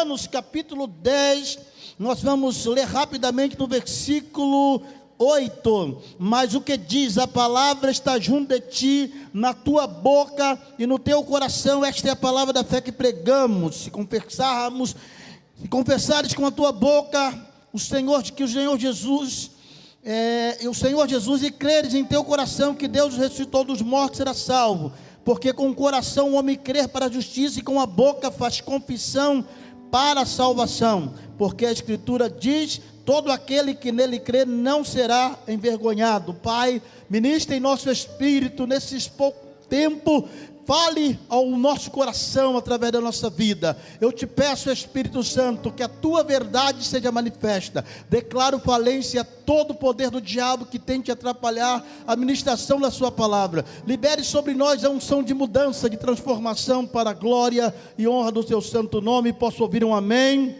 Romanos capítulo 10, nós vamos ler rapidamente no versículo 8, mas o que diz? A palavra está junto de ti, na tua boca e no teu coração. Esta é a palavra da fé que pregamos. Se confessares com a tua boca o Senhor Jesus e creres em teu coração que Deus ressuscitou dos mortos, será salvo. Porque com o coração o homem crê para a justiça e com a boca faz confissão para a salvação. Porque a Escritura diz: todo aquele que nele crê não será envergonhado. Pai, ministra em nosso espírito, nesse pouco tempo, fale ao nosso coração através da nossa vida. Eu te peço, Espírito Santo, que a tua verdade seja manifesta. Declaro falência a todo o poder do diabo que tente atrapalhar a ministração da sua palavra. Libere sobre nós a unção de mudança, de transformação, para a glória e honra do teu santo nome. Posso ouvir um amém?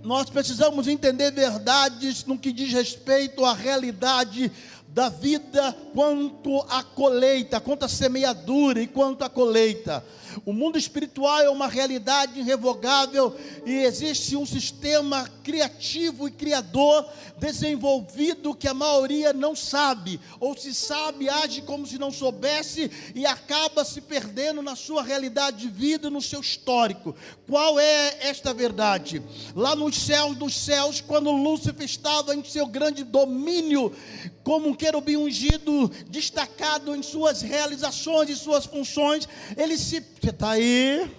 Nós precisamos entender verdades no que diz respeito à realidade da vida, quanto à colheita, quanto à semeadura e quanto à colheita. O mundo espiritual é uma realidade irrevogável e existe um sistema criativo e criador desenvolvido que a maioria não sabe, ou se sabe, age como se não soubesse e acaba se perdendo na sua realidade de vida, no seu histórico. Qual é esta verdade? Lá nos céus dos céus, quando Lúcifer estava em seu grande domínio, como um querubim ungido, destacado em suas realizações e suas funções, você está aí?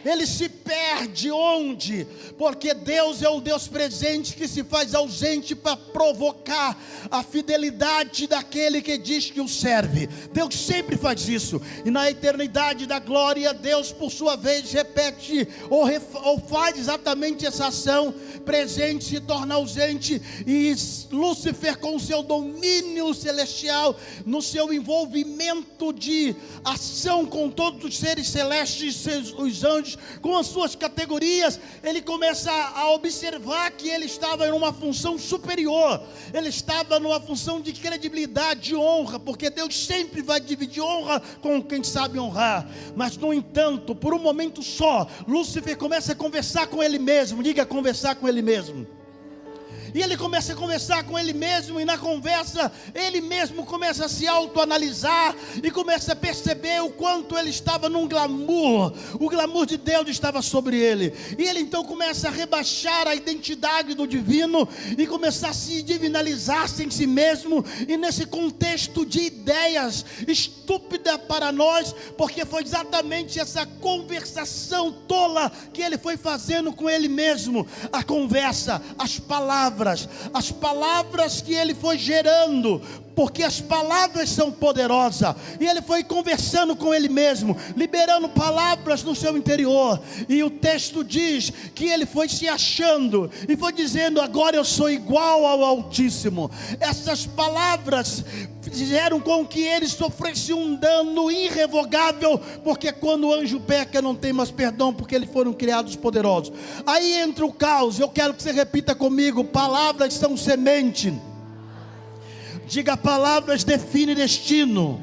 Ele se perde onde? Porque Deus é o Deus presente que se faz ausente para provocar a fidelidade daquele que diz que o serve. Deus sempre faz isso. E na eternidade da glória, Deus por sua vez repete ou faz exatamente essa ação. Presente se torna ausente, e Lúcifer, com o seu domínio celestial, no seu envolvimento de ação com todos os seres celestes, os anjos, com as suas categorias, ele começa a observar que ele estava em uma função superior. Ele estava numa função de credibilidade, de honra, porque Deus sempre vai dividir honra com quem sabe honrar. Mas no entanto, por um momento só, Lúcifer começa a conversar com ele mesmo. Diga, conversar com ele mesmo. E ele começa a conversar com ele mesmo, e na conversa, ele mesmo começa a se autoanalisar, e começa a perceber o quanto ele estava num glamour. O glamour de Deus estava sobre ele, e ele então começa a rebaixar a identidade do divino, e começar a se divinalizar-se em si mesmo, e nesse contexto de ideias estúpida para nós, porque foi exatamente essa conversação tola que ele foi fazendo com ele mesmo. A conversa, as palavras que ele foi gerando, porque as palavras são poderosas, e ele foi conversando com ele mesmo, liberando palavras no seu interior, e o texto diz que ele foi se achando, e foi dizendo: agora eu sou igual ao Altíssimo. Essas palavras fizeram com que ele sofresse um dano irrevogável, porque quando o anjo peca não tem mais perdão, porque eles foram criados poderosos. Aí entra o caos. Eu quero que você repita comigo: palavras são semente. Diga, palavras definem destino.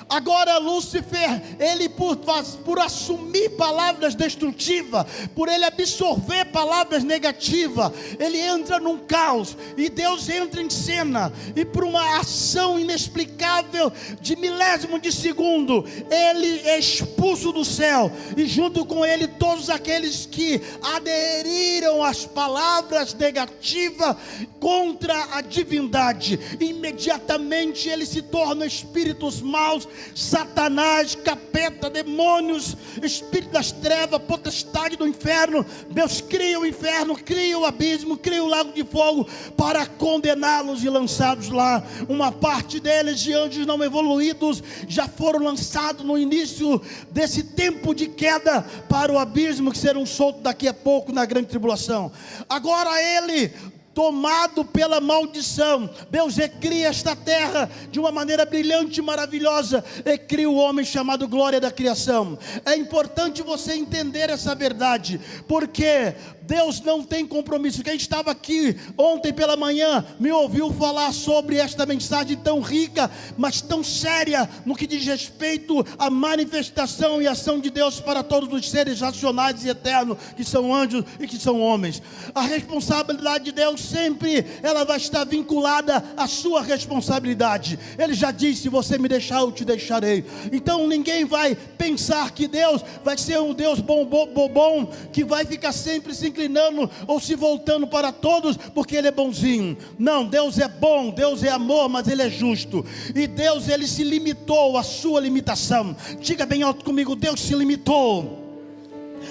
Agora Lúcifer, ele por assumir palavras destrutivas, por ele absorver palavras negativas, ele entra num caos, e Deus entra em cena, e por uma ação inexplicável de milésimo de segundo, ele é expulso do céu, e junto com ele todos aqueles que aderiram às palavras negativas contra a divindade. Imediatamente ele se torna espíritos maus, Satanás, capeta, demônios, espírito das trevas, potestade do inferno. Deus cria o inferno, cria o abismo, cria o lago de fogo para condená-los e lançá-los lá. Uma parte deles, de anjos não evoluídos, já foram lançados no início desse tempo de queda para o abismo, que serão soltos daqui a pouco na grande tribulação. Agora ele, tomado pela maldição, Deus recria esta terra de uma maneira brilhante e maravilhosa, e cria o homem chamado glória da criação. É importante você entender essa verdade, porque Deus não tem compromisso. Quem estava aqui ontem pela manhã me ouviu falar sobre esta mensagem tão rica, mas tão séria, no que diz respeito à manifestação e ação de Deus para todos os seres racionais e eternos, que são anjos e que são homens. A responsabilidade de Deus sempre, ela vai estar vinculada à sua responsabilidade. Ele já disse: se você me deixar, eu te deixarei. Então ninguém vai pensar que Deus vai ser um Deus bobão, que vai ficar sempre se inclinando ou se voltando para todos, porque Ele é bonzinho. Não, Deus é bom, Deus é amor, mas Ele é justo. E Deus, Ele se limitou à sua limitação. Diga bem alto comigo: Deus se limitou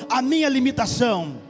à minha limitação.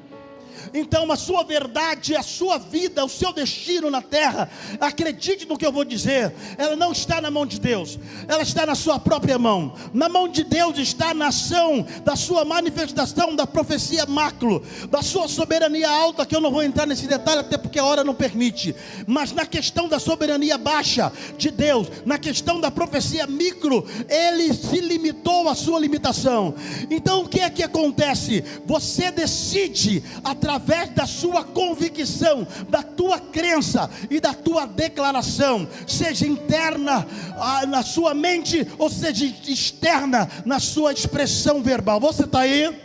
Então a sua verdade, a sua vida, o seu destino na terra, acredite no que eu vou dizer, ela não está na mão de Deus, ela está na sua própria mão. Na mão de Deus está a ação da sua manifestação, da profecia macro, da sua soberania alta, que eu não vou entrar nesse detalhe, até porque a hora não permite. Mas na questão da soberania baixa de Deus, na questão da profecia micro, Ele se limitou à sua limitação. Então o que é que acontece? Você decide, através da sua convicção, da tua crença e da tua declaração, seja interna na sua mente, ou seja externa na sua expressão verbal. Você está aí?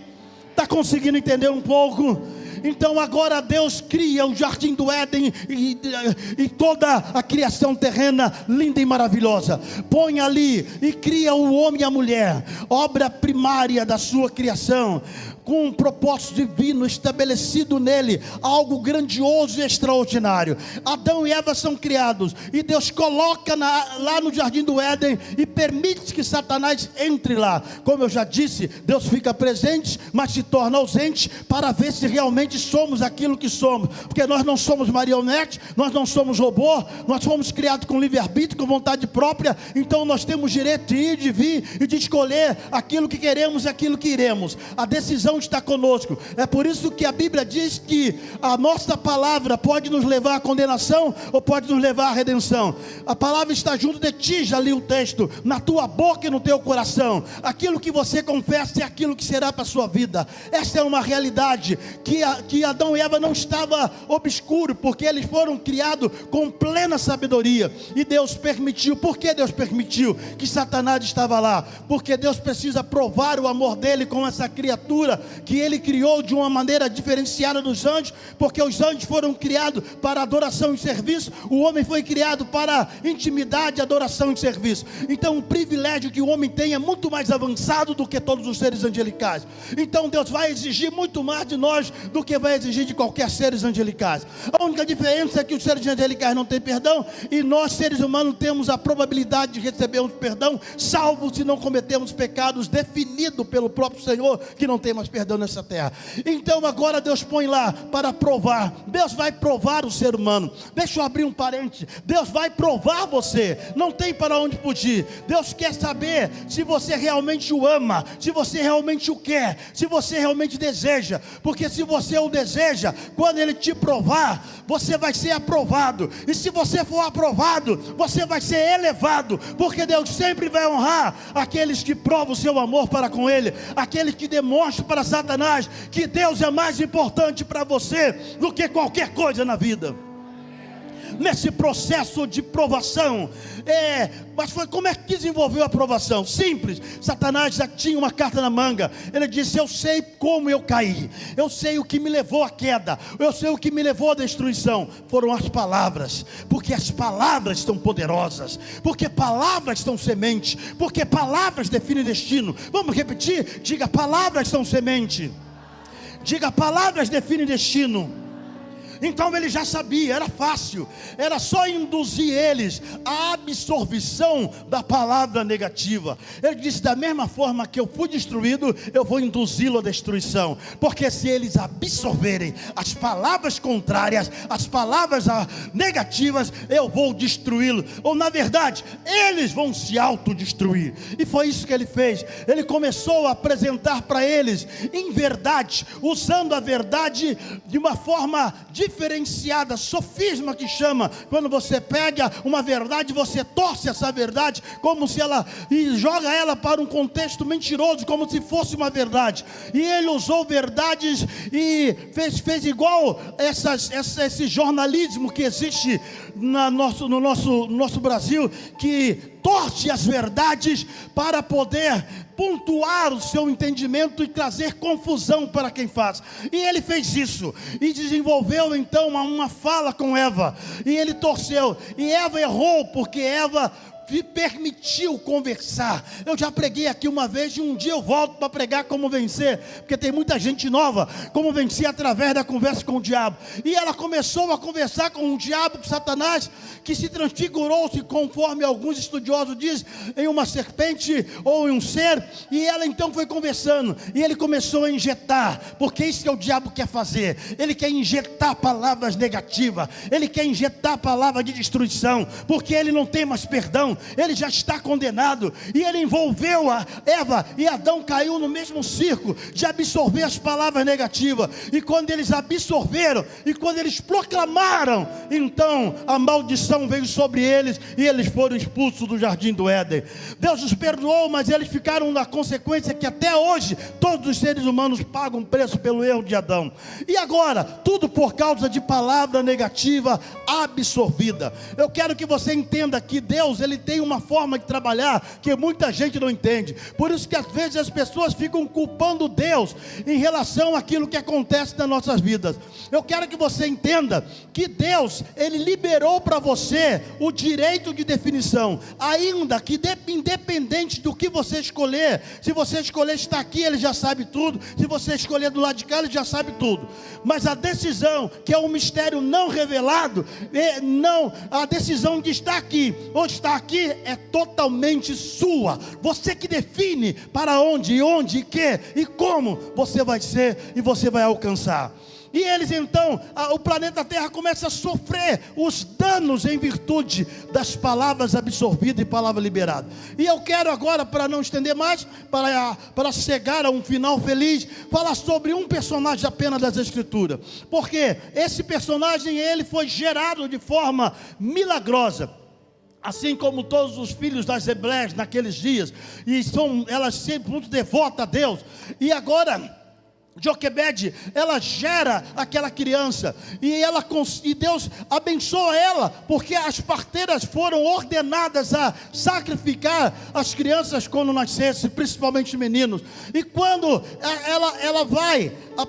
Está conseguindo entender um pouco? Então agora Deus cria o jardim do Éden e toda a criação terrena linda e maravilhosa. Põe ali e cria o homem e a mulher, obra primária da sua criação, com um propósito divino estabelecido nele, algo grandioso e extraordinário. Adão e Eva são criados, e Deus coloca lá no jardim do Éden, e permite que Satanás entre lá. Como eu já disse, Deus fica presente, mas se torna ausente, para ver se realmente somos aquilo que somos, porque nós não somos marionete, nós não somos robô, nós fomos criados com livre-arbítrio, com vontade própria. Então nós temos direito de ir, de vir e de escolher aquilo que queremos e aquilo que iremos. A decisão está conosco. É por isso que a Bíblia diz que a nossa palavra pode nos levar à condenação ou pode nos levar à redenção. A palavra está junto de ti, já li o texto, na tua boca e no teu coração. Aquilo que você confessa é aquilo que será para a sua vida. Essa é uma realidade que Adão e Eva não estava obscuro, porque eles foram criados com plena sabedoria, e Deus permitiu. Por que Deus permitiu que Satanás estava lá? Porque Deus precisa provar o amor dele com essa criatura que ele criou de uma maneira diferenciada dos anjos, porque os anjos foram criados para adoração e serviço, o homem foi criado para intimidade, adoração e serviço. Então o privilégio que o homem tem é muito mais avançado do que todos os seres angelicais. Então Deus vai exigir muito mais de nós do que vai exigir de qualquer seres angelicais. A única diferença é que os seres angelicais não têm perdão, e nós seres humanos temos a probabilidade de recebermos perdão, salvo se não cometemos pecados definidos pelo próprio Senhor, que não tem mais perdão nessa terra. Então agora Deus põe lá para provar. Deus vai provar o ser humano. Deixa eu abrir um parênteses. Deus vai provar você, não tem para onde fugir. Deus quer saber se você realmente o ama, se você realmente o quer, se você realmente deseja, porque se você o deseja, quando Ele te provar, você vai ser aprovado, e se você for aprovado, você vai ser elevado, porque Deus sempre vai honrar aqueles que provam o seu amor para com Ele, aqueles que demonstram para Satanás que Deus é mais importante para você do que qualquer coisa na vida. Nesse processo de provação, mas como é que desenvolveu a provação? Simples. Satanás já tinha uma carta na manga. Ele disse: eu sei como eu caí, eu sei o que me levou à queda, eu sei o que me levou à destruição. Foram as palavras, porque as palavras são poderosas, porque palavras são semente, porque palavras definem destino. Vamos repetir? Diga: palavras são semente. Diga: palavras definem destino. Então ele já sabia, era fácil, era só induzir eles à absorção da palavra negativa. Ele disse: da mesma forma que eu fui destruído, eu vou induzi-lo à destruição, porque se eles absorverem as palavras contrárias, as palavras negativas, eu vou destruí-lo, ou na verdade, eles vão se autodestruir. E foi isso que ele fez. Ele começou a apresentar para eles, em verdade, usando a verdade de uma forma diferente, diferenciada, sofisma que chama, quando você pega uma verdade, você torce essa verdade, como se ela, e joga ela para um contexto mentiroso, como se fosse uma verdade. E ele usou verdades e fez igual esse jornalismo que existe no nosso Brasil, que torce as verdades para poder pontuar o seu entendimento e trazer confusão para quem faz. E ele fez isso, e desenvolveu então uma fala com Eva, e ele torceu, e Eva errou, porque Eva permitiu conversar. Eu já preguei aqui uma vez, e um dia eu volto para pregar como vencer, porque tem muita gente nova, como vencer através da conversa com o diabo. E ela começou a conversar com o diabo, com Satanás, que se transfigurou-se, conforme alguns estudiosos dizem, em uma serpente ou em um ser. E ela então foi conversando, e ele começou a injetar, porque isso que o diabo quer fazer. Ele quer injetar palavras negativas, ele quer injetar palavras de destruição, porque ele não tem mais perdão, ele já está condenado. E ele envolveu a Eva, e Adão caiu no mesmo círculo de absorver as palavras negativas. E quando eles absorveram, e quando eles proclamaram, então a maldição veio sobre eles, e eles foram expulsos do jardim do Éden. Deus os perdoou, mas eles ficaram na consequência que até hoje todos os seres humanos pagam preço pelo erro de Adão. E agora, tudo por causa de palavra negativa absorvida. Eu quero que você entenda que Deus, ele tem uma forma de trabalhar que muita gente não entende. Por isso que às vezes as pessoas ficam culpando Deus em relação àquilo que acontece nas nossas vidas. Eu quero que você entenda que Deus, ele liberou para você o direito de definição, ainda que independente do que você escolher. Se você escolher estar aqui, ele já sabe tudo. Se você escolher do lado de cá, ele já sabe tudo. Mas a decisão, que é um mistério não revelado, a decisão de estar aqui ou estar aqui é totalmente sua. Você que define para onde, e que e como você vai ser e você vai alcançar. E eles então, o planeta Terra começa a sofrer os danos em virtude das palavras absorvidas e palavra liberada. E eu quero agora, para não estender mais, para chegar a um final feliz, falar sobre um personagem apenas das Escrituras. Porque esse personagem, ele foi gerado de forma milagrosa, assim como todos os filhos das hebreias naqueles dias, e elas sempre muito devotas a Deus. E agora Joquebede, ela gera aquela criança, e Deus abençoa ela, porque as parteiras foram ordenadas a sacrificar as crianças quando nascessem, principalmente meninos. E quando ela vai, as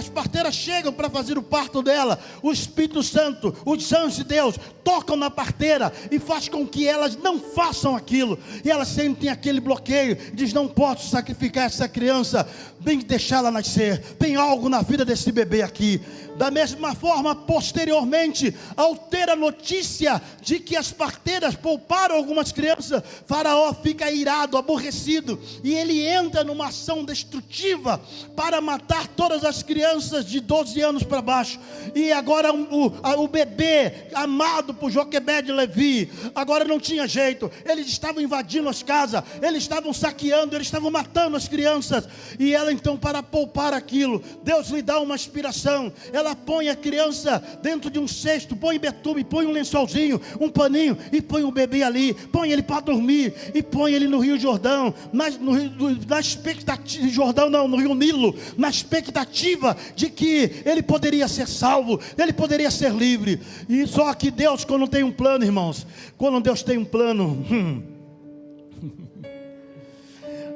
parteiras chegam para fazer o parto dela, o Espírito Santo, os anjos de Deus tocam na parteira e faz com que elas não façam aquilo, e elas sentem aquele bloqueio, diz: não posso sacrificar essa criança, bem deixá-la nascer, tem algo na vida desse bebê aqui. Da mesma forma, posteriormente, ao ter a notícia de que as parteiras pouparam algumas crianças, Faraó fica irado, aborrecido, e ele entra numa ação destrutiva para matar todas as crianças de 12 anos para baixo. E agora o bebê amado por Joquebede e Levi, agora não tinha jeito, eles estavam invadindo as casas, eles estavam saqueando, eles estavam matando as crianças. E ela então, para poupar aquilo, Deus lhe dá uma inspiração. Ela põe a criança dentro de um cesto, põe betume, põe um lençolzinho, um paninho, e põe o bebê ali, põe ele para dormir, e põe ele no Rio Jordão, na expectativa, Jordão não, no Rio Nilo, na expectativa de que ele poderia ser salvo, ele poderia ser livre. E só que Deus, quando tem um plano, irmãos, quando Deus tem um plano,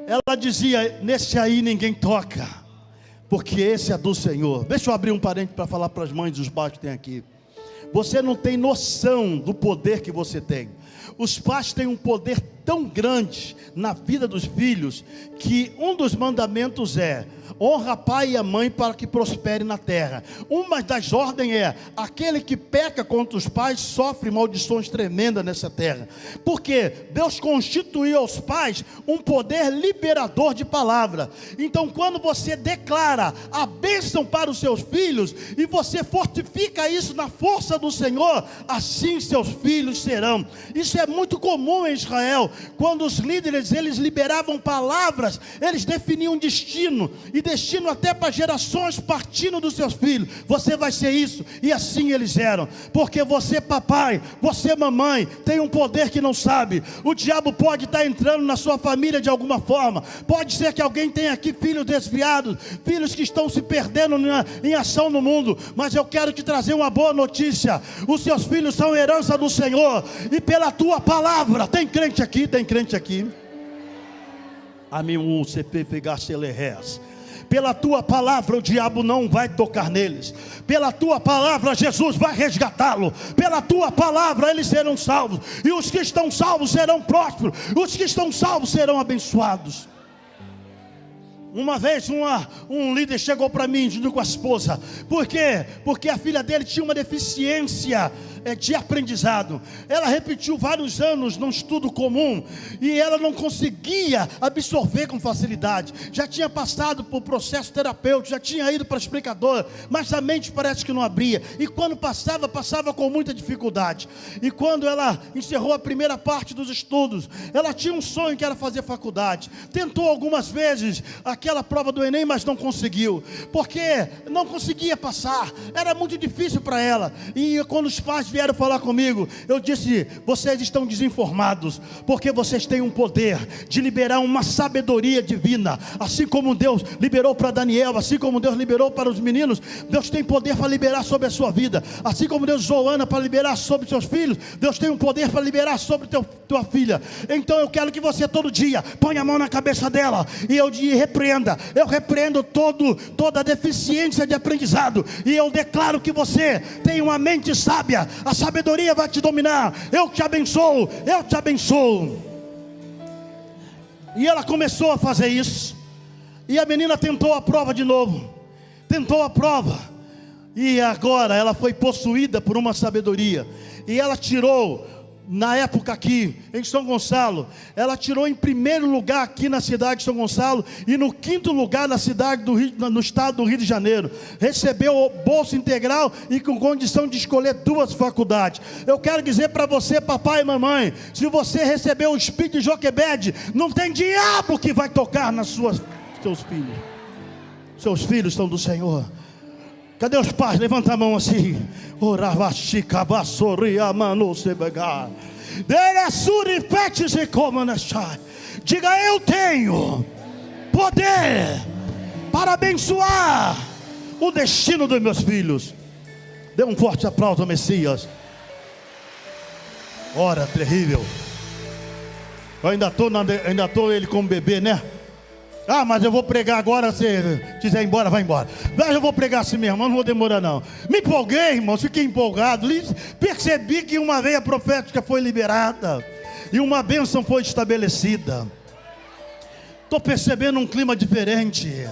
ela dizia: nesse aí ninguém toca, porque esse é do Senhor. Deixa eu abrir um parênteses para falar para as mães dos pais que tem aqui. Você não tem noção do poder que você tem. Os pais têm um poder tão grande na vida dos filhos, que um dos mandamentos é: honra pai e a mãe para que prospere na terra. Uma das ordens é: aquele que peca contra os pais sofre maldições tremendas nessa terra. Porque Deus constituiu aos pais um poder liberador de palavra. Então, quando você declara a bênção para os seus filhos, e você fortifica isso na força do Senhor, assim seus filhos serão. Isso é muito comum em Israel. quando os líderes, eles liberavam palavras, eles definiam destino, e destino até para gerações partindo dos seus filhos. Você vai ser isso, e assim eles eram, porque você papai, você mamãe, tem um poder que não sabe. O diabo pode estar entrando na sua família de alguma forma, pode ser que alguém tenha aqui filhos desviados, filhos que estão se perdendo em ação no mundo, mas eu quero te trazer uma boa notícia: os seus filhos são herança do Senhor, e pela tua palavra, tem crente aqui, pela tua palavra o diabo não vai tocar neles, pela tua palavra Jesus vai resgatá-lo, pela tua palavra eles serão salvos, e os que estão salvos serão prósperos, os que estão salvos serão abençoados. Uma vez um líder chegou para mim junto com a esposa. Por quê? Porque a filha dele tinha uma deficiência de aprendizado. Ela repetiu vários anos num estudo comum, e ela não conseguia absorver com facilidade. Já tinha passado por processo terapêutico, já tinha ido para explicador, mas a mente parece que não abria, e quando passava com muita dificuldade. E quando ela encerrou a primeira parte dos estudos, ela tinha um sonho que era fazer faculdade. Tentou algumas vezes aquela prova do Enem, mas não conseguiu, porque não conseguia passar, era muito difícil para ela. E quando os pais vieram falar comigo, eu disse: vocês estão desinformados, porque vocês têm um poder de liberar uma sabedoria divina, assim como Deus liberou para Daniel, assim como Deus liberou para os meninos. Deus tem poder para liberar sobre a sua vida, assim como Deus usou Ana para liberar sobre seus filhos. Deus tem um poder para liberar sobre tua filha. Então eu quero que você todo dia ponha a mão na cabeça dela, e eu repreendo toda a deficiência de aprendizado, e eu declaro que você tem uma mente sábia, a sabedoria vai te dominar. Eu te abençoo. E ela começou a fazer isso, e a menina tentou a prova de novo, e agora ela foi possuída por uma sabedoria, e ela tirou, na época aqui em São Gonçalo, ela tirou em primeiro lugar aqui na cidade de São Gonçalo, e no quinto lugar na cidade no estado do Rio de Janeiro. Recebeu o bolsa integral e com condição de escolher 2 faculdades. Eu quero dizer para você, papai e mamãe, se você recebeu o espírito de Joquebede, não tem diabo que vai tocar seus filhos. Seus filhos são do Senhor. Cadê os pais? Levanta a mão assim. Diga: eu tenho poder para abençoar o destino dos meus filhos. Dê um forte aplauso ao Messias. Ora, terrível. Eu ainda estou ele como bebê, né? Ah, mas eu vou pregar agora. Se quiser ir embora, vai embora. Mas eu vou pregar assim mesmo, não vou demorar não. Me empolguei, irmão, fiquei empolgado. Percebi que uma veia profética foi liberada, e uma bênção foi estabelecida. Estou percebendo um clima diferente.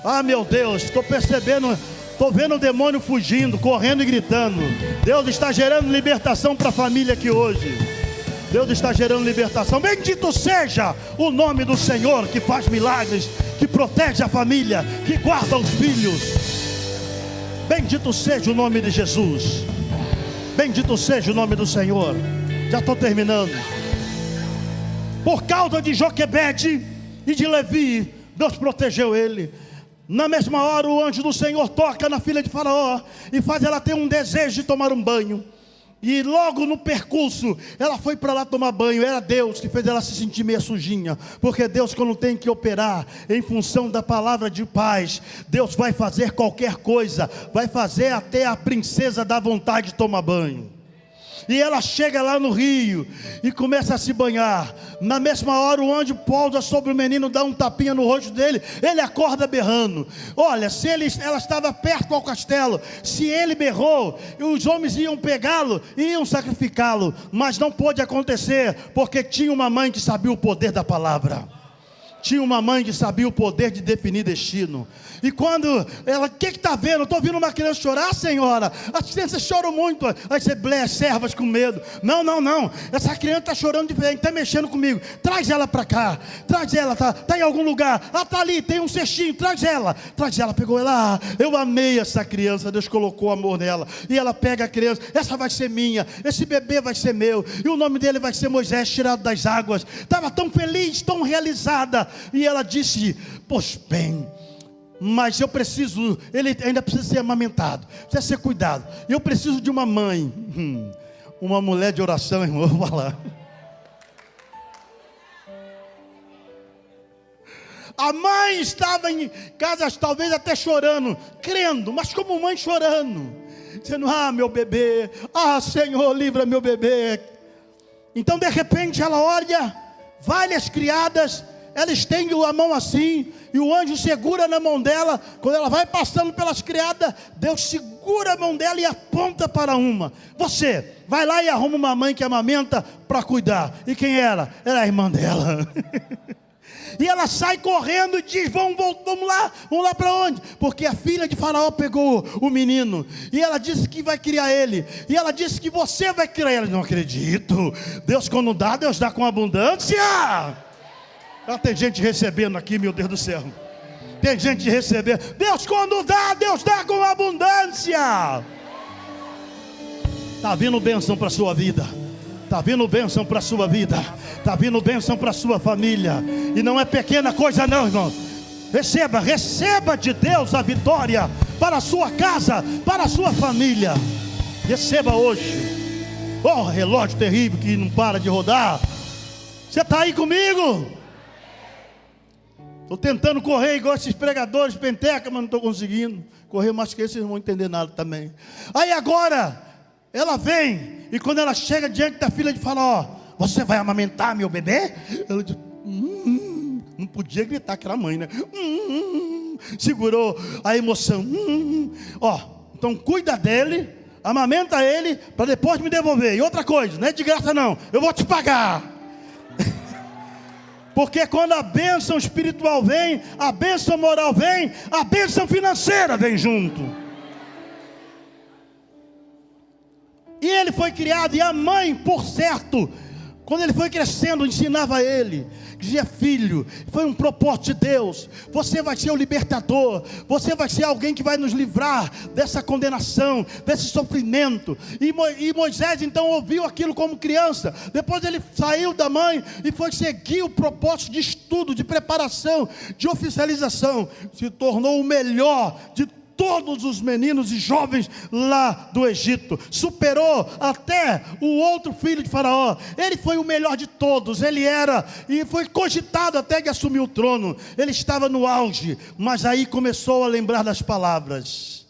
Ah, meu Deus, estou percebendo, estou vendo o demônio fugindo, correndo e gritando. Deus está gerando libertação para a família aqui hoje. Deus está gerando libertação. Bendito seja o nome do Senhor, que faz milagres, que protege a família, que guarda os filhos. Bendito seja o nome de Jesus. Bendito seja o nome do Senhor. Já estou terminando. Por causa de Joquebede e de Levi, Deus protegeu ele. Na mesma hora o anjo do Senhor toca na filha de Faraó e faz ela ter um desejo de tomar um banho. E logo no percurso ela foi para lá tomar banho. Era Deus que fez ela se sentir meio sujinha, porque Deus, quando tem que operar em função da palavra de paz, Deus vai fazer qualquer coisa, vai fazer até a princesa dar vontade de tomar banho. E ela chega lá no rio e começa a se banhar. Na mesma hora o anjo pousa sobre o menino, dá um tapinha no rosto dele. Ele acorda berrando. Olha, se ela estava perto ao castelo, se ele berrou, os homens iam pegá-lo e iam sacrificá-lo. Mas não pôde acontecer, porque tinha uma mãe que sabia o poder da palavra. Tinha uma mãe que sabia o poder de definir destino. E quando ela, o que está vendo? Estou vendo uma criança chorar, senhora. As crianças choram muito. Aí você blé as servas com medo. Não. Essa criança está chorando diferente, está mexendo comigo. Traz ela para cá. Traz ela, tá em algum lugar. Ela está ali, tem um cestinho. Traz ela. Pegou ela. Eu amei essa criança. Deus colocou amor nela. E ela pega a criança. Essa vai ser minha. Esse bebê vai ser meu. E o nome dele vai ser Moisés, tirado das águas. Estava tão feliz, tão realizada. E ela disse: pois bem, mas eu preciso, ele ainda precisa ser amamentado, precisa ser cuidado. Eu preciso de uma mãe, uma mulher de oração, irmão, eu vou falar. A mãe estava em casa, talvez até chorando, crendo, mas como mãe chorando, dizendo: meu bebê, Senhor, livra meu bebê. Então de repente ela olha, várias criadas, ela estende a mão assim, e o anjo segura na mão dela. Quando ela vai passando pelas criadas, Deus segura a mão dela e aponta para uma. Você vai lá e arruma uma mãe que amamenta para cuidar. E quem era? Era a irmã dela. E ela sai correndo e diz: vamos lá para onde? Porque a filha de Faraó pegou o menino, e ela disse que vai criar ele, e ela disse que você vai criar ele. Não acredito. Deus quando dá, Deus dá com abundância. Tem gente recebendo aqui, meu Deus do céu. Tem gente recebendo. Deus quando dá, Deus dá com abundância. Está vindo bênção para a sua vida. Está vindo bênção para a sua vida. Está vindo bênção para a sua família. E não é pequena coisa não, irmão. Receba de Deus a vitória para a sua casa, para a sua família. Receba hoje. Relógio terrível que não para de rodar. Você está aí comigo? Estou tentando correr igual esses pregadores penteca, mas não estou conseguindo correr mais que vocês não vão entender nada também. Aí agora ela vem, e quando ela chega diante da filha de Faraó: você vai amamentar meu bebê? Ela diz: não podia gritar, que era mãe, né? Segurou a emoção. Então cuida dele, amamenta ele, para depois me devolver. E outra coisa, não é de graça não, eu vou te pagar. Porque quando a bênção espiritual vem, a bênção moral vem, a bênção financeira vem junto. E ele foi criado, e a mãe, por certo, quando ele foi crescendo, ensinava ele, dizia: filho, foi um propósito de Deus, você vai ser o libertador, você vai ser alguém que vai nos livrar dessa condenação, desse sofrimento. E Moisés então ouviu aquilo como criança. Depois ele saiu da mãe e foi seguir o propósito de estudo, de preparação, de oficialização. Se tornou o melhor de todos os meninos e jovens lá do Egito. Superou até o outro filho de Faraó. Ele foi o melhor de todos. Ele era, e foi cogitado até de assumir o trono. Ele estava no auge, mas aí começou a lembrar das palavras.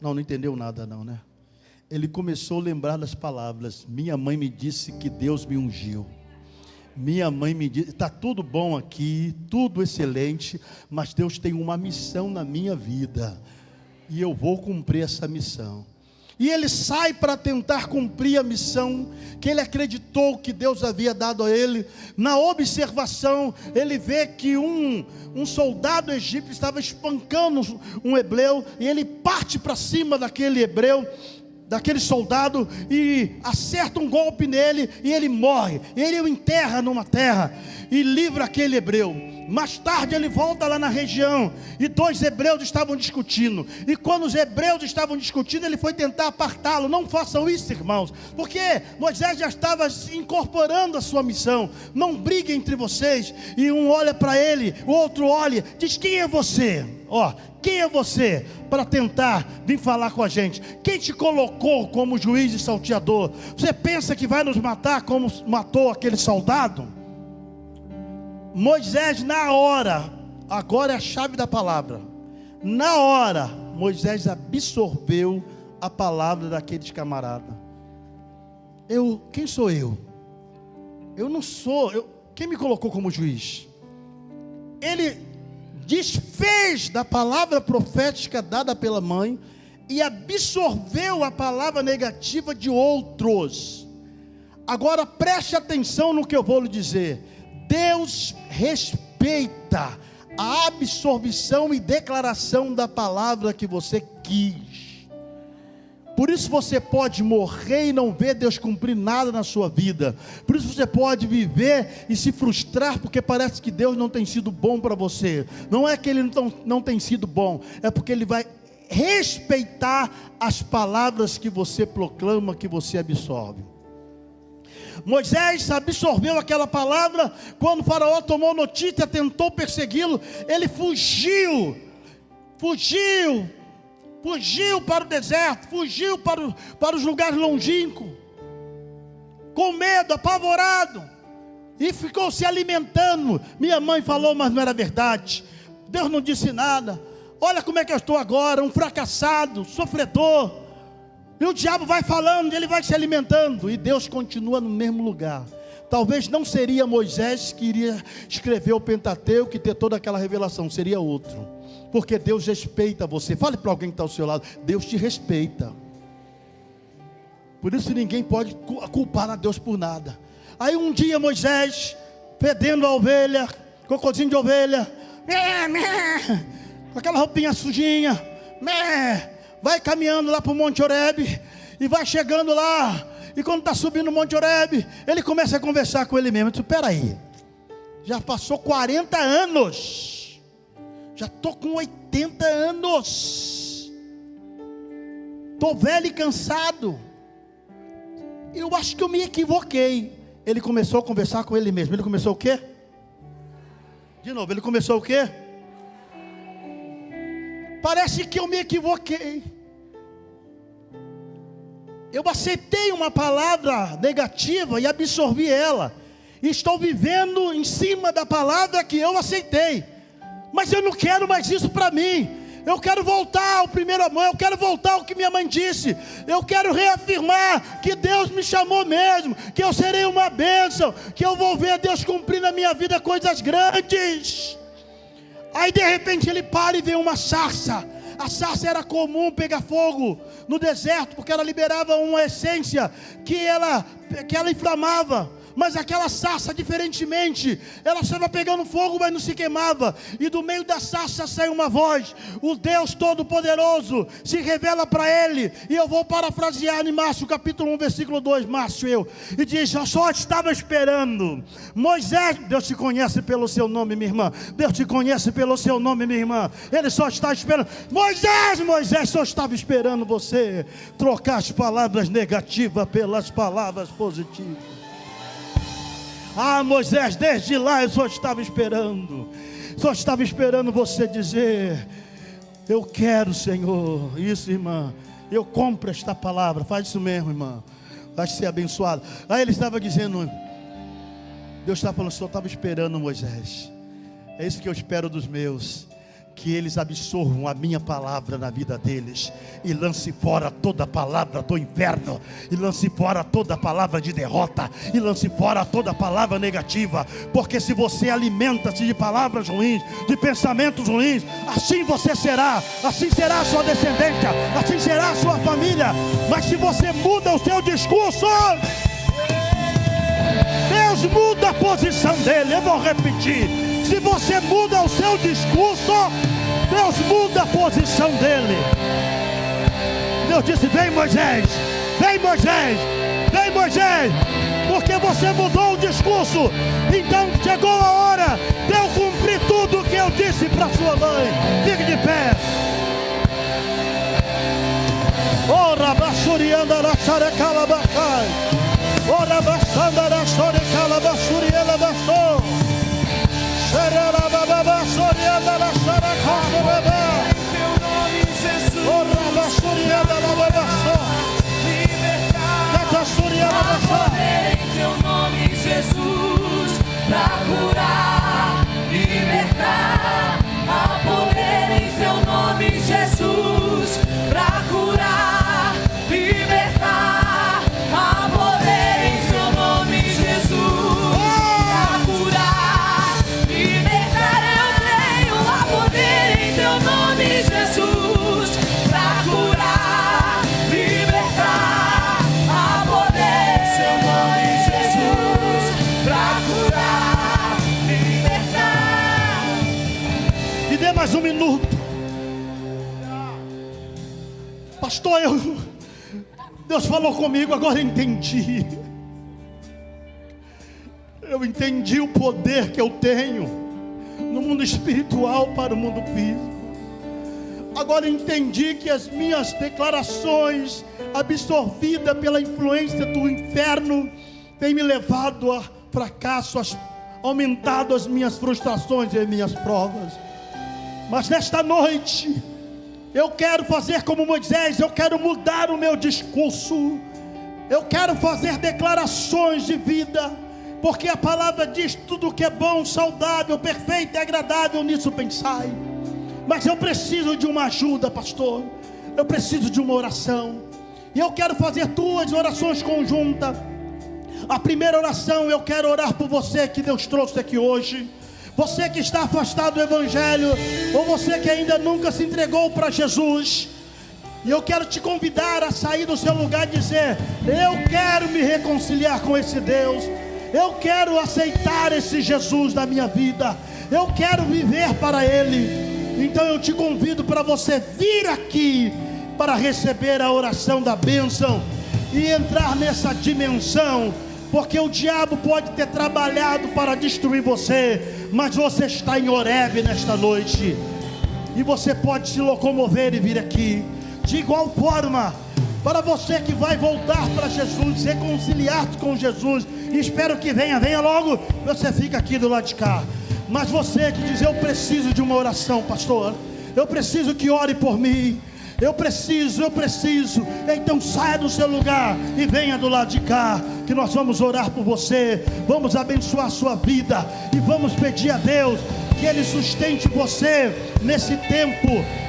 Não entendeu nada não, né? Ele começou a lembrar das palavras: minha mãe me disse que Deus me ungiu. Minha mãe me disse: está tudo bom aqui, tudo excelente, mas Deus tem uma missão na minha vida, e eu vou cumprir essa missão. E ele sai para tentar cumprir a missão que ele acreditou que Deus havia dado a ele. Na observação, ele vê que um soldado egípcio estava espancando um hebreu, e ele parte para cima daquele hebreu, daquele soldado, e acerta um golpe nele, e ele morre. Ele o enterra numa terra e livra aquele hebreu. Mais tarde ele volta lá na região, e dois hebreus estavam discutindo. E quando os hebreus estavam discutindo, ele foi tentar apartá-lo. Não façam isso, irmãos, porque Moisés já estava incorporando a sua missão. Não briguem entre vocês. E um olha para ele, o outro olha, diz: quem é você? Quem é você para tentar vir falar com a gente? Quem te colocou como juiz e salteador? Você pensa que vai nos matar como matou aquele soldado? Moisés, na hora, agora é a chave da palavra, na hora, Moisés absorveu a palavra daqueles camaradas. Quem sou eu? Eu não sou, quem me colocou como juiz? Ele desfez da palavra profética dada pela mãe e absorveu a palavra negativa de outros. Agora preste atenção no que eu vou lhe dizer. Deus respeita a absorção e declaração da palavra que você quis. Por isso você pode morrer e não ver Deus cumprir nada na sua vida. Por isso você pode viver e se frustrar porque parece que Deus não tem sido bom para você. Não é que Ele não tem sido bom, é porque Ele vai respeitar as palavras que você proclama, que você absorve. Moisés absorveu aquela palavra. Quando o faraó tomou notícia, tentou persegui-lo, ele fugiu para o deserto, fugiu para os lugares longínquos, com medo, apavorado, e ficou se alimentando. Minha mãe falou, mas não era verdade. Deus não disse nada. Olha como é que eu estou agora, um fracassado, sofredor. E o diabo vai falando, ele vai se alimentando, e Deus continua no mesmo lugar. Talvez não seria Moisés que iria escrever o Pentateuco e ter toda aquela revelação, seria outro. Porque Deus respeita você. Fale para alguém que está ao seu lado, Deus te respeita. Por isso ninguém pode culpar a Deus por nada. Aí um dia Moisés, fedendo a ovelha, cocôzinho de ovelha, com aquela roupinha sujinha, vai caminhando lá para o Monte Horebe, e vai chegando lá, e quando está subindo o Monte Horebe, ele começa a conversar com ele mesmo. Ele diz, espera aí, já passou 40 anos, já estou com 80 anos, estou velho e cansado, eu acho que eu me equivoquei. Ele começou a conversar com ele mesmo. Ele começou o quê? De novo, ele começou o quê? Parece que eu me equivoquei. Eu aceitei uma palavra negativa e absorvi ela. E estou vivendo em cima da palavra que eu aceitei. Mas eu não quero mais isso para mim. Eu quero voltar ao primeiro amor. Eu quero voltar ao que minha mãe disse. Eu quero reafirmar que Deus me chamou mesmo. Que eu serei uma bênção. Que eu vou ver Deus cumprir na minha vida coisas grandes. Aí de repente ele para e vê uma sarça. A sarça era comum pegar fogo no deserto, porque ela liberava uma essência que ela inflamava. Mas aquela sarça, diferentemente, ela estava pegando fogo, mas não se queimava. E do meio da sarça saiu uma voz. O Deus Todo-Poderoso se revela para ele. E eu vou parafrasear em Márcio capítulo 1, versículo 2, Márcio, e diz, eu só estava esperando. Moisés, Deus te conhece pelo seu nome, minha irmã. Deus te conhece pelo seu nome, minha irmã. Ele só está esperando. Moisés só estava esperando você trocar as palavras negativas pelas palavras positivas. Ah, Moisés, desde lá eu só estava esperando você dizer, eu quero, Senhor. Isso, irmã, eu compro esta palavra. Faz isso mesmo, irmã, vai ser abençoado. Aí ele estava dizendo, Deus estava falando, eu estava esperando, Moisés. É isso que eu espero dos meus, que eles absorvam a minha palavra na vida deles, e lance fora toda palavra do inferno, e lance fora toda palavra de derrota, e lance fora toda palavra negativa, porque se você alimenta-se de palavras ruins, de pensamentos ruins, assim você será, assim será a sua descendência, assim será a sua família. Mas se você muda o seu discurso, Deus muda a posição dele. Eu vou repetir. Se você muda o seu discurso, Deus muda a posição dele. Deus disse, vem Moisés, porque você mudou o discurso. Então chegou a hora de eu cumprir tudo o que eu disse para sua mãe. Fique de pé. Ora basurianda na xarecala bacai. Ora basanda na xarecala basurianda basou. Será babá sorianda na xarecala babá. Teu nome Jesus. Ora basurianda na babá só. Há poder em teu nome, Jesus, pra curar, libertar. Há poder em teu nome, Jesus, pra curar, libertar. Há poder em teu nome, Jesus, pra curar, libertar. Eu creio, há poder em teu nome, Jesus, pra curar, libertar. Há poder, seu nome, mais um minuto. Pastor, Deus falou comigo, agora eu entendi. Eu entendi o poder que eu tenho no mundo espiritual para o mundo físico. Agora eu entendi que as minhas declarações, absorvidas pela influência do inferno, têm me levado a fracasso, aumentado as minhas frustrações e as minhas provas. Mas nesta noite, eu quero fazer como Moisés, eu quero mudar o meu discurso. Eu quero fazer declarações de vida, porque a palavra diz: tudo que é bom, saudável, perfeito e agradável, nisso pensai. Mas eu preciso de uma ajuda, pastor. Eu preciso de uma oração. E eu quero fazer 2 orações conjuntas. A primeira oração, eu quero orar por você que Deus trouxe aqui hoje. Você que está afastado do Evangelho, ou você que ainda nunca se entregou para Jesus. E eu quero te convidar a sair do seu lugar e dizer: eu quero me reconciliar com esse Deus. Eu quero aceitar esse Jesus na minha vida. Eu quero viver para Ele. Então eu te convido para você vir aqui para receber a oração da bênção e entrar nessa dimensão, porque o diabo pode ter trabalhado para destruir você, mas você está em Horebe nesta noite, e você pode se locomover e vir aqui. De igual forma, para você que vai voltar para Jesus, reconciliar-se com Jesus, e espero que venha logo, você fica aqui do lado de cá. Mas você que diz: eu preciso de uma oração, pastor, eu preciso que ore por mim, eu preciso, então saia do seu lugar e venha do lado de cá, que nós vamos orar por você, vamos abençoar a sua vida, e vamos pedir a Deus que Ele sustente você nesse tempo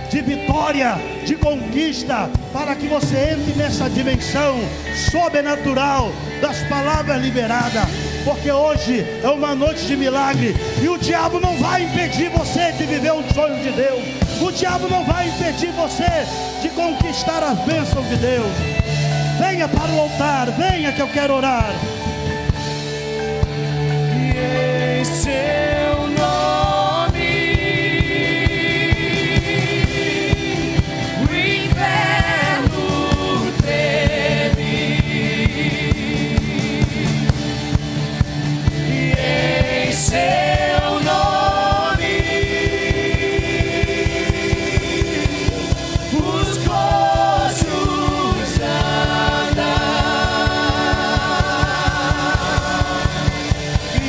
de vitória, de conquista, para que você entre nessa dimensão sobrenatural das palavras liberadas, porque hoje é uma noite de milagre, e o diabo não vai impedir você de viver um sonho de Deus. O diabo não vai impedir você de conquistar as bênçãos de Deus. Venha para o altar, venha que eu quero orar. E em seu nome o inferno treme. E em seu nome os coxos andam. E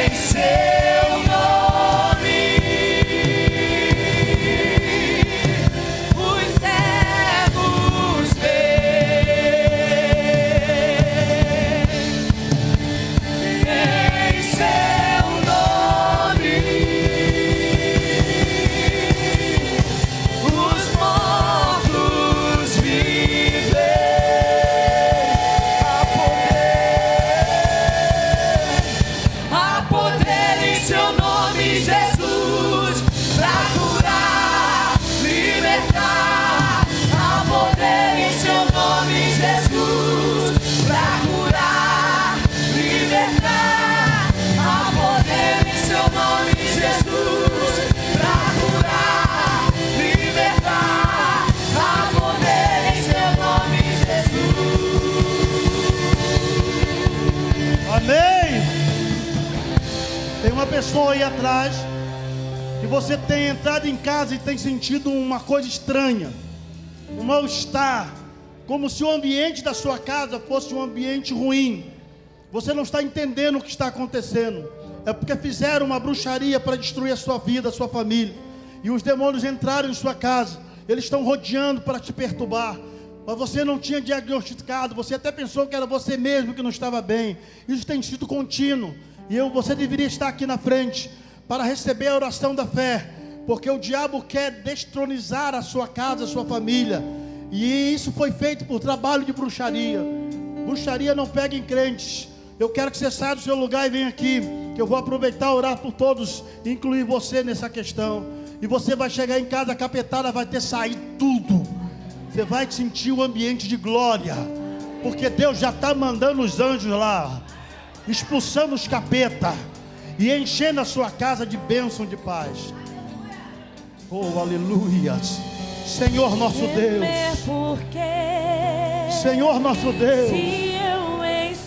em seu nome os cegos veem. Em seu nome os mortos vivem. Há poder em seu nome, Jesus, pra curar, libertar. Há poder em seu nome, Jesus, pra curar, libertar. Há poder em seu nome, Jesus, pra curar, libertar. Há poder em seu nome, Jesus. Amém. Tem uma pessoa aí atrás, que você tem entrado em casa e tem sentido uma coisa estranha, um mal-estar, como se o ambiente da sua casa fosse um ambiente ruim. Você não está entendendo o que está acontecendo. É porque fizeram uma bruxaria para destruir a sua vida, a sua família, e os demônios entraram em sua casa. Eles estão rodeando para te perturbar, mas você não tinha diagnosticado. Você até pensou que era você mesmo que não estava bem. Isso tem sido contínuo, e você deveria estar aqui na frente para receber a oração da fé, porque o diabo quer destronizar a sua casa, a sua família, e isso foi feito por trabalho de bruxaria. Bruxaria não pega em crentes. Eu quero que você saia do seu lugar e venha aqui, que eu vou aproveitar e orar por todos, incluir você nessa questão. E você vai chegar em casa, a capetada vai ter saído tudo. Você vai sentir o ambiente de glória, porque Deus já está mandando os anjos lá, expulsando os capeta e enchendo a sua casa de bênção, de paz. Oh, aleluias. Senhor nosso Deus, porque Senhor nosso Deus, se eu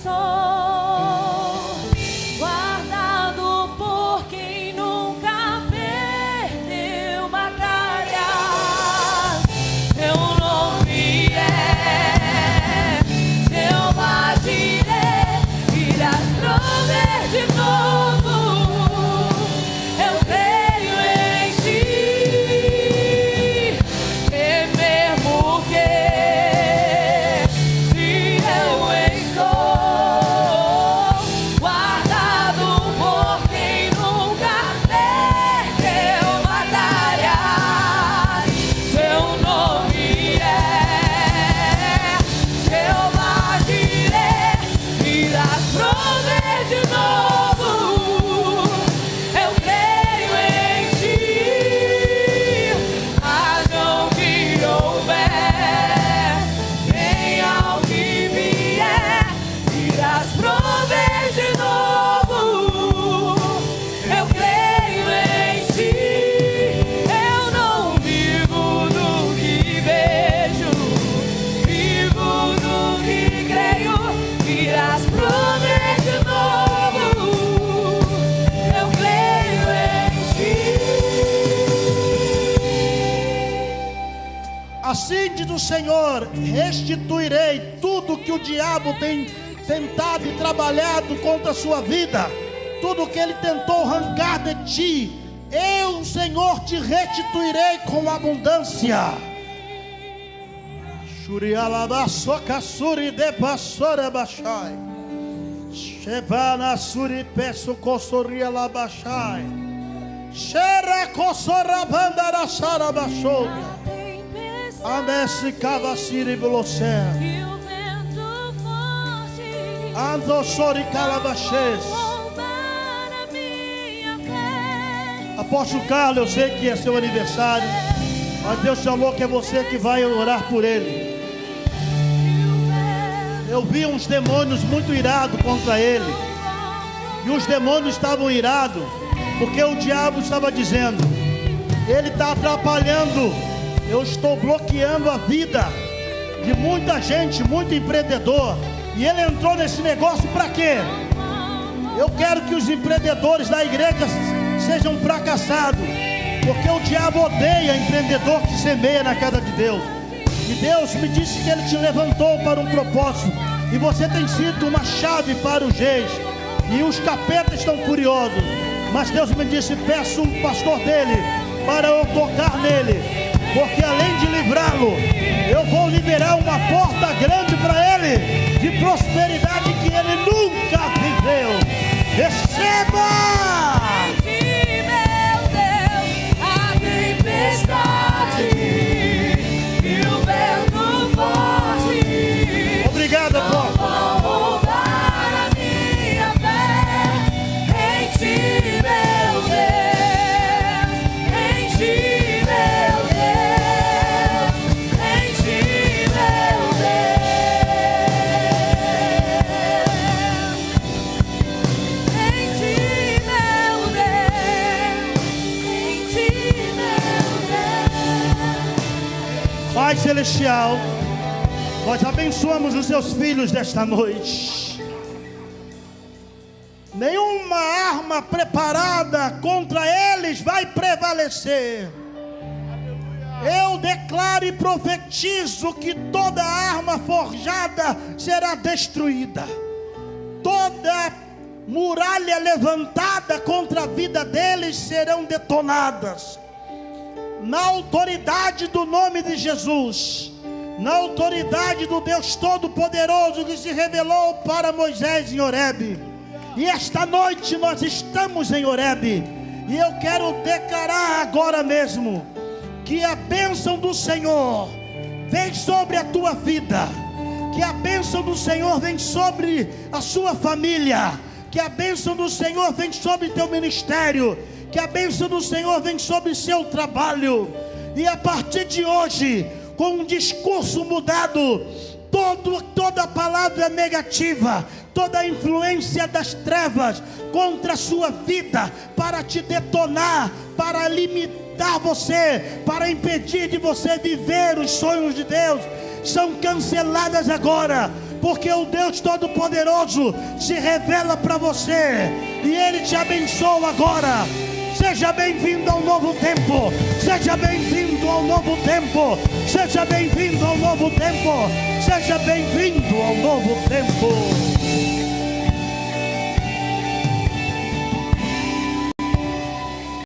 sou guardado por quem nunca perdeu batalha, seu nome é Jeová Jireh, irás prover de novo. Eu creio em ti, temer porque se eu estou guardado por quem nunca perdeu batalhas, seu nome é Jeová Jireh, irás prover de novo. Eu creio em ti, haja o que houver, venha o que vier, irás prover de novo. Eu creio em ti, eu não vivo do que vejo, vivo do que creio, irás prover de novo. Eu creio em ti. assim diz o Senhor: restituirei tudo que o diabo tem tentado e trabalhado contra a sua vida, tudo que ele tentou arrancar de ti, eu, Senhor, te restituirei com abundância. Shurialabasokassuri de passora bashai, Shevana suri peço kossoria labashai, Shera kossora bandara sarabashoria, Amesse cavassiri bulosé, Que o vento forte Ando sori calabachês. roubar a minha fé. Apóstolo Carlos, eu sei que é seu aniversário, mas Deus falou que é você que vai orar por ele. Eu vi uns demônios muito irados contra ele, e os demônios estavam irados porque o diabo estava dizendo: ele está atrapalhando, eu estou bloqueando a vida de muita gente, muito empreendedor. E ele entrou nesse negócio para quê? Eu quero que os empreendedores da igreja sejam fracassados, porque o diabo odeia empreendedor que semeia na casa de Deus. E Deus me disse que ele te levantou para um propósito, e você tem sido uma chave para os reis, e os capetas estão furiosos. Mas Deus me disse: peça um pastor dele para eu tocar nele, porque além de livrá-lo, eu vou liberar uma porta grande para ele, de prosperidade que ele nunca viveu. Receba! Meu Deus, a tempestade e o vento forte Obrigado, apóstolo. vão roubar a minha fé. Em ti, meu Deus, em ti, meu Deus, em ti, meu Deus, em ti, meu Deus, em ti, meu Deus. Pai Celestial, nós abençoamos os seus filhos desta noite. Nenhuma arma preparada contra eles vai prevalecer. Eu declaro e profetizo que toda arma forjada será destruída. Toda muralha levantada contra a vida deles serão detonadas. Na autoridade do nome de Jesus, na autoridade do Deus Todo-Poderoso que se revelou para Moisés em Horebe. E esta noite nós estamos em Horebe, e eu quero declarar agora mesmo que a bênção do Senhor vem sobre a tua vida, que a bênção do Senhor vem sobre a sua família, que a bênção do Senhor vem sobre teu ministério, que a bênção do Senhor vem sobre seu trabalho. E a partir de hoje, com um discurso mudado, toda palavra negativa, toda influência das trevas contra a sua vida, para te detonar, para limitar você, para impedir de você viver os sonhos de Deus, são canceladas agora, porque o Deus Todo-Poderoso se revela para você, e Ele te abençoa agora. Seja bem-vindo ao novo tempo, seja bem-vindo ao novo tempo, seja bem-vindo ao novo tempo, seja bem-vindo ao novo tempo.